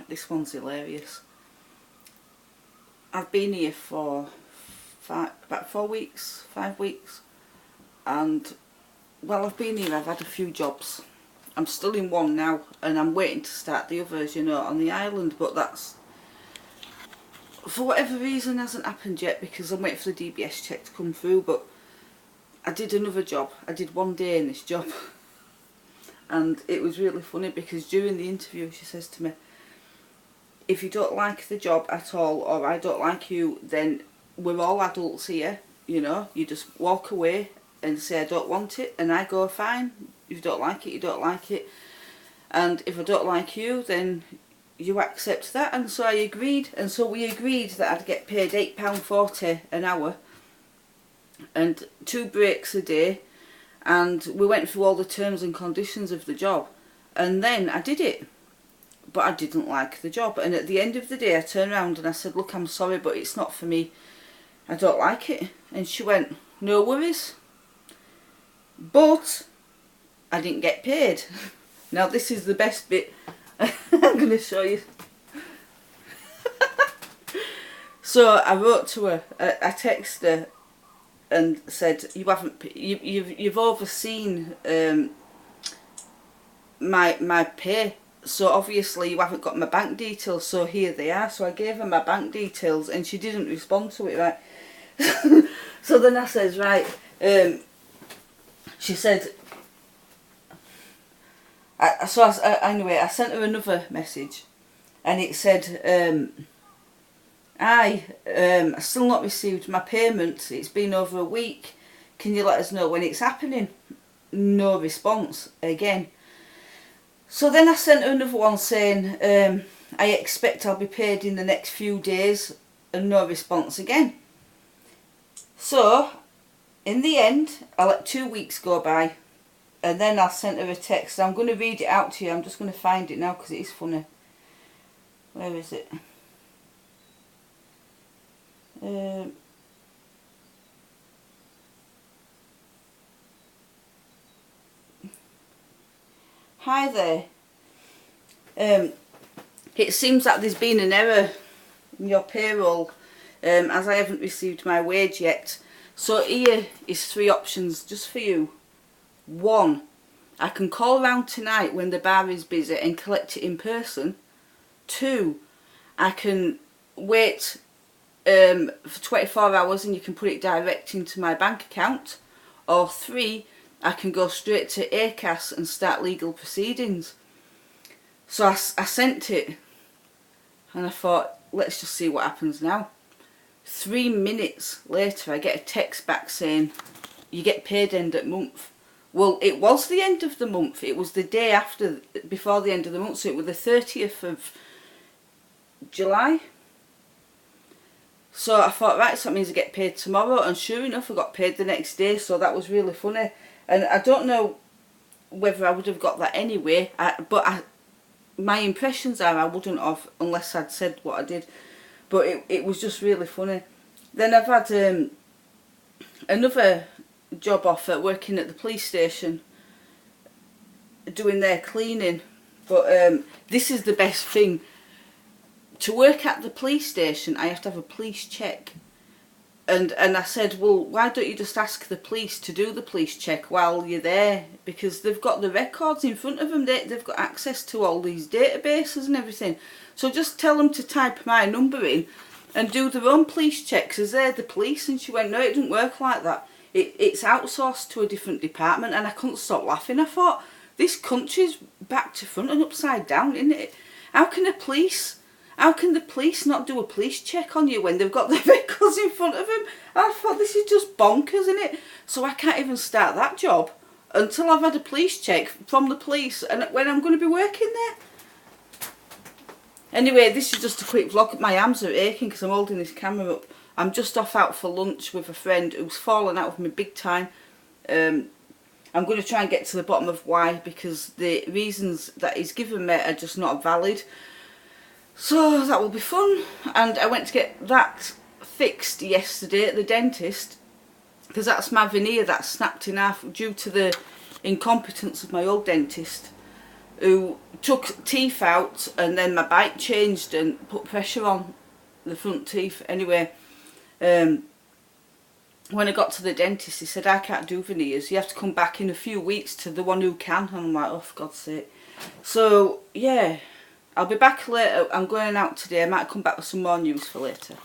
this one's hilarious. I've been here for about 4 weeks, 5 weeks, and while I've been here I've had a few jobs. I'm still in one now and I'm waiting to start the others, you know, on the island, but that's, for whatever reason, hasn't happened yet because I'm waiting for the DBS check to come through. But I did another job. I did 1 day in this job and it was really funny because during the interview she says to me, if you don't like the job at all, or I don't like you, then we're all adults here, you know, you just walk away and say I don't want it, and I go fine, if you don't like it, you don't like it, and if I don't like you, then you accept that. And so I agreed, and so we agreed that I'd get paid £8.40 an hour and 2 breaks a day, and we went through all the terms and conditions of the job, and then I did it. But I didn't like the job, and at the end of the day I turned around and I said, look, I'm sorry, but it's not for me, I don't like it. And she went, no worries, but I didn't get paid. Now this is the best bit. I'm going to show you. So I wrote to her, I texted her and said, you've overseen my pay, so obviously you haven't got my bank details, so here they are. So I gave her my bank details and she didn't respond to it, right? So then I says, right, she said, anyway, I sent her another message and it said, I still not received my payment, it's been over a week, can you let us know when it's happening? No response again. So then I sent her another one saying, I expect I'll be paid in the next few days, and no response again. So in the end I let 2 weeks go by, and then I sent her a text. I'm going to read it out to you. I'm just going to find it now because it is funny. Where is it? Hi there. It seems that there's been an error in your payroll, as I haven't received my wage yet. So here is 3 options just for you. 1, I can call round tonight when the bar is busy and collect it in person. 2, I can wait for 24 hours and you can put it direct into my bank account. Or 3, I can go straight to ACAS and start legal proceedings. So I sent it and I thought, let's just see what happens now. 3 minutes later I get a text back saying, you get paid end of month. Well, it was the end of the month. It was the day after, before the end of the month, so it was the 30th of July. So I thought, right, so that means I get paid tomorrow, and sure enough I got paid the next day, so that was really funny. And I don't know whether I would have got that anyway, but my impressions are I wouldn't have unless I'd said what I did. But it was just really funny. Then I've had another job offer working at the police station doing their cleaning. But this is the best thing. To work at the police station I have to have a police check. And I said, well, why don't you just ask the police to do the police check while you're there? Because they've got the records in front of them. They've got access to all these databases and everything. So just tell them to type my number in and do their own police checks as they're the police. And she went, no, it doesn't work like that. It's outsourced to a different department. And I couldn't stop laughing. I thought, this country's back to front and upside down, isn't it? How can the police not do a police check on you when they've got the records in front of them? I thought, this is just bonkers, isn't it? So I can't even start that job until I've had a police check from the police and when I'm going to be working there. Anyway, this is just a quick vlog. My arms are aching because I'm holding this camera up. I'm just off out for lunch with a friend who's fallen out with me big time. I'm going to try and get to the bottom of why, because the reasons that he's given me are just not valid. So that will be fun. And I went to get that fixed yesterday at the dentist, because that's my veneer that snapped in half due to the incompetence of my old dentist. who took teeth out, and then my bite changed and put pressure on the front teeth. Anyway, when I got to the dentist, he said, I can't do veneers, you have to come back in a few weeks to the one who can. And I'm like, oh, for God's sake. So yeah, I'll be back later. I'm going out today. I might come back with some more news for later.